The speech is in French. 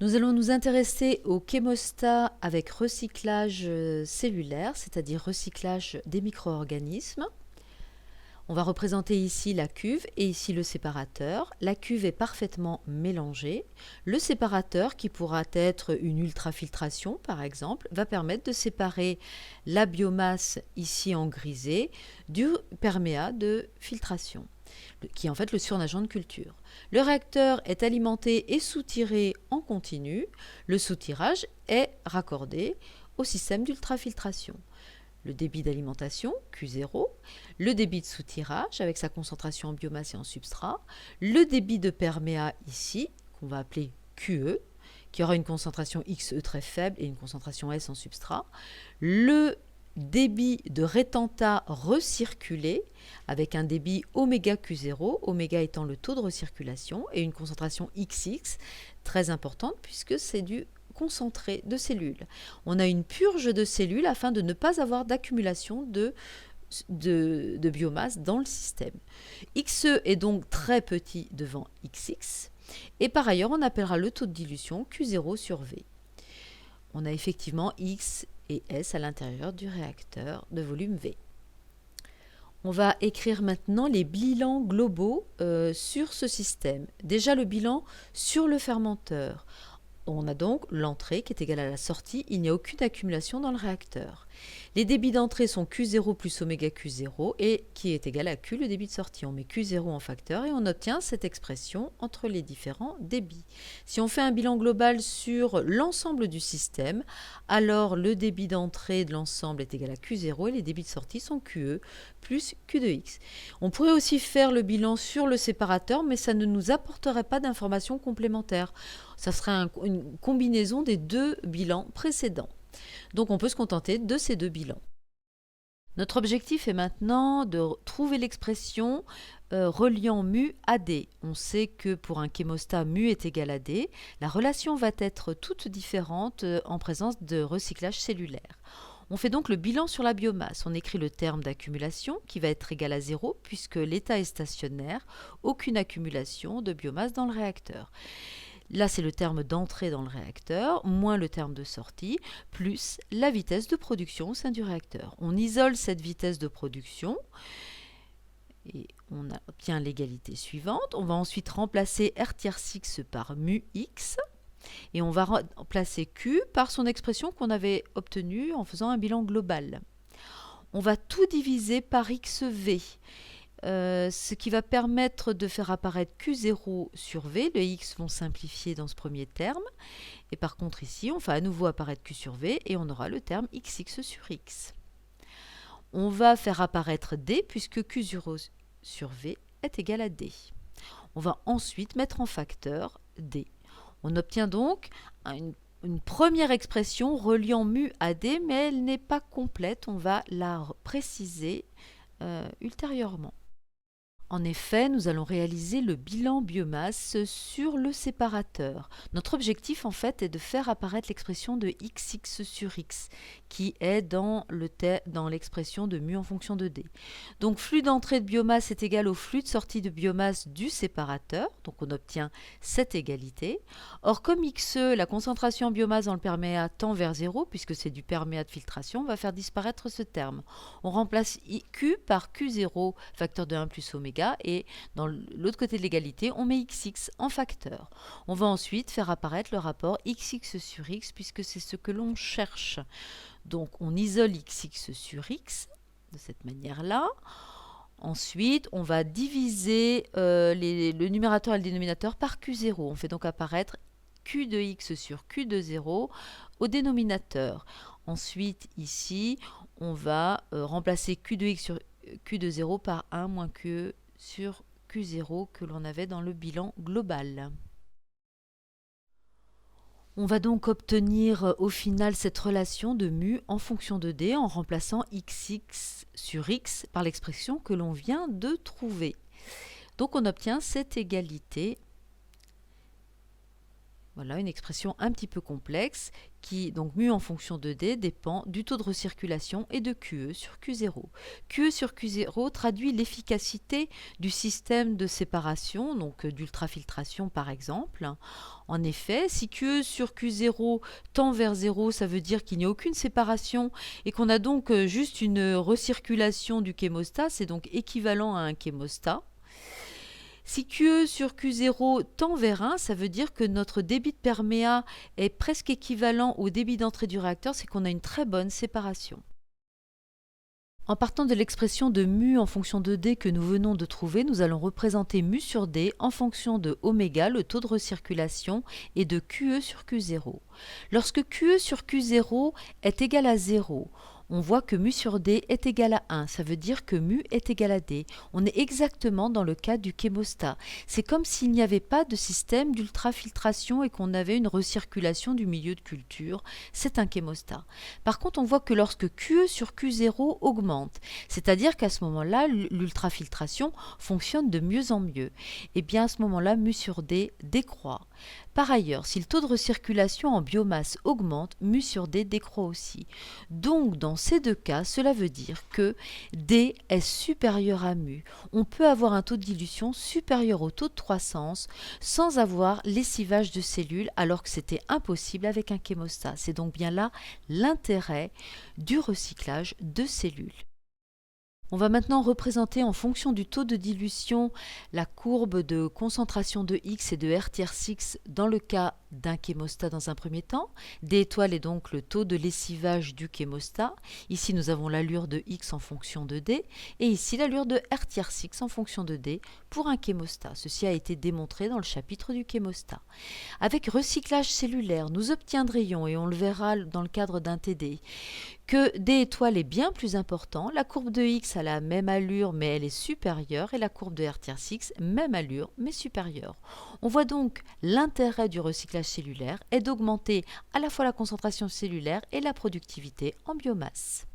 Nous allons nous intéresser au chémostat avec recyclage cellulaire, c'est-à-dire recyclage des micro-organismes. On va représenter ici la cuve et ici le séparateur. La cuve est parfaitement mélangée. Le séparateur, qui pourra être une ultrafiltration par exemple, va permettre de séparer la biomasse ici en grisé du perméat de filtration, qui est en fait le surnageant de culture. Le réacteur est alimenté et soutiré en continu. Le soutirage est raccordé au système d'ultrafiltration. Le débit d'alimentation, Q0, le débit de soutirage avec sa concentration en biomasse et en substrat, le débit de perméat ici, qu'on va appeler QE, qui aura une concentration XE très faible et une concentration S en substrat, le débit de rétentat recirculé avec un débit oméga Q0, oméga étant le taux de recirculation, et une concentration XX très importante puisque c'est du concentré de cellules. On a une purge de cellules afin de ne pas avoir d'accumulation de biomasse dans le système. XE est donc très petit devant XX, et par ailleurs on appellera le taux de dilution Q0 sur V. On a effectivement X et S à l'intérieur du réacteur de volume V. On va écrire maintenant les bilans globaux sur ce système. Déjà le bilan sur le fermenteur. On a donc l'entrée qui est égale à la sortie, il n'y a aucune accumulation dans le réacteur. Les débits d'entrée sont Q0 plus oméga Q0 et qui est égal à Q, le débit de sortie. On met Q0 en facteur et on obtient cette expression entre les différents débits. Si on fait un bilan global sur l'ensemble du système, alors le débit d'entrée de l'ensemble est égal à Q0 et les débits de sortie sont QE plus Q de X. On pourrait aussi faire le bilan sur le séparateur, mais ça ne nous apporterait pas d'informations complémentaires. Ça serait une combinaison des deux bilans précédents. Donc on peut se contenter de ces deux bilans. Notre objectif est maintenant de trouver l'expression reliant mu à D. On sait que pour un chémostat, mu est égal à D. La relation va être toute différente en présence de recyclage cellulaire. On fait donc le bilan sur la biomasse. On écrit le terme d'accumulation qui va être égal à 0 puisque l'état est stationnaire, aucune accumulation de biomasse dans le réacteur. Là, c'est le terme d'entrée dans le réacteur, moins le terme de sortie, plus la vitesse de production au sein du réacteur. On isole cette vitesse de production et on obtient l'égalité suivante. On va ensuite remplacer R_6 par mu x et on va remplacer Q par son expression qu'on avait obtenue en faisant un bilan global. On va tout diviser par XV. Ce qui va permettre de faire apparaître Q0 sur V. Les X vont simplifier dans ce premier terme. Et par contre ici, on va à nouveau apparaître Q sur V et on aura le terme XX sur X. On va faire apparaître D puisque Q0 sur V est égal à D. On va ensuite mettre en facteur D. On obtient donc une première expression reliant mu à D, mais elle n'est pas complète. On va la préciser ultérieurement. En effet, nous allons réaliser le bilan biomasse sur le séparateur. Notre objectif, en fait, est de faire apparaître l'expression de XX sur X, qui est dans l'expression de mu en fonction de D. Donc, flux d'entrée de biomasse est égal au flux de sortie de biomasse du séparateur. Donc, on obtient cette égalité. Or, comme XE, la concentration en biomasse dans le perméat tend vers 0, puisque c'est du perméat de filtration, on va faire disparaître ce terme. On remplace Q par Q0, facteur de 1 plus oméga. Et dans l'autre côté de l'égalité, on met XX en facteur. On va ensuite faire apparaître le rapport XX sur X puisque c'est ce que l'on cherche. Donc on isole XX sur X de cette manière-là. Ensuite, on va diviser le numérateur et le dénominateur par Q0. On fait donc apparaître Q de X sur Q de 0 au dénominateur. Ensuite, ici, on va remplacer Q de X sur Q de 0 par 1 moins QE sur Q0 que l'on avait dans le bilan global. On va donc obtenir au final cette relation de mu en fonction de D en remplaçant XX sur X par l'expression que l'on vient de trouver. Donc on obtient cette égalité. Voilà une expression un petit peu complexe qui, donc mu en fonction de D, dépend du taux de recirculation et de QE sur Q0. QE sur Q0 traduit l'efficacité du système de séparation, donc d'ultrafiltration par exemple. En effet, si QE sur Q0 tend vers 0, ça veut dire qu'il n'y a aucune séparation et qu'on a donc juste une recirculation du chémostat, c'est donc équivalent à un chémostat. Si QE sur Q0 tend vers 1, ça veut dire que notre débit de perméa est presque équivalent au débit d'entrée du réacteur, c'est qu'on a une très bonne séparation. En partant de l'expression de mu en fonction de D que nous venons de trouver, nous allons représenter mu sur D en fonction de oméga, le taux de recirculation, et de QE sur Q0. Lorsque QE sur Q0 est égal à 0, on voit que mu sur D est égal à 1, ça veut dire que mu est égal à D. On est exactement dans le cas du chémostat. C'est comme s'il n'y avait pas de système d'ultrafiltration et qu'on avait une recirculation du milieu de culture. C'est un chémostat. Par contre, on voit que lorsque QE sur Q0 augmente, c'est-à-dire qu'à ce moment-là, l'ultrafiltration fonctionne de mieux en mieux, et bien à ce moment-là, mu sur D décroît. Par ailleurs, si le taux de recirculation en biomasse augmente, mu sur D décroît aussi. Donc, dans ces deux cas, cela veut dire que D est supérieur à mu. On peut avoir un taux de dilution supérieur au taux de croissance sans avoir lessivage de cellules, alors que c'était impossible avec un chémostat. C'est donc bien là l'intérêt du recyclage de cellules. On va maintenant représenter en fonction du taux de dilution la courbe de concentration de X et de R-6 dans le cas d'un chémostat dans un premier temps. D étoile est donc le taux de lessivage du chémostat. Ici, nous avons l'allure de X en fonction de D et ici l'allure de R-6 en fonction de D pour un chémostat. Ceci a été démontré dans le chapitre du chémostat. Avec recyclage cellulaire, nous obtiendrions, et on le verra dans le cadre d'un TD, que D étoile est bien plus important. La courbe de X a la même allure mais elle est supérieure et la courbe de R-6, même allure mais supérieure. On voit donc l'intérêt du recyclage cellulaire est d'augmenter à la fois la concentration cellulaire et la productivité en biomasse.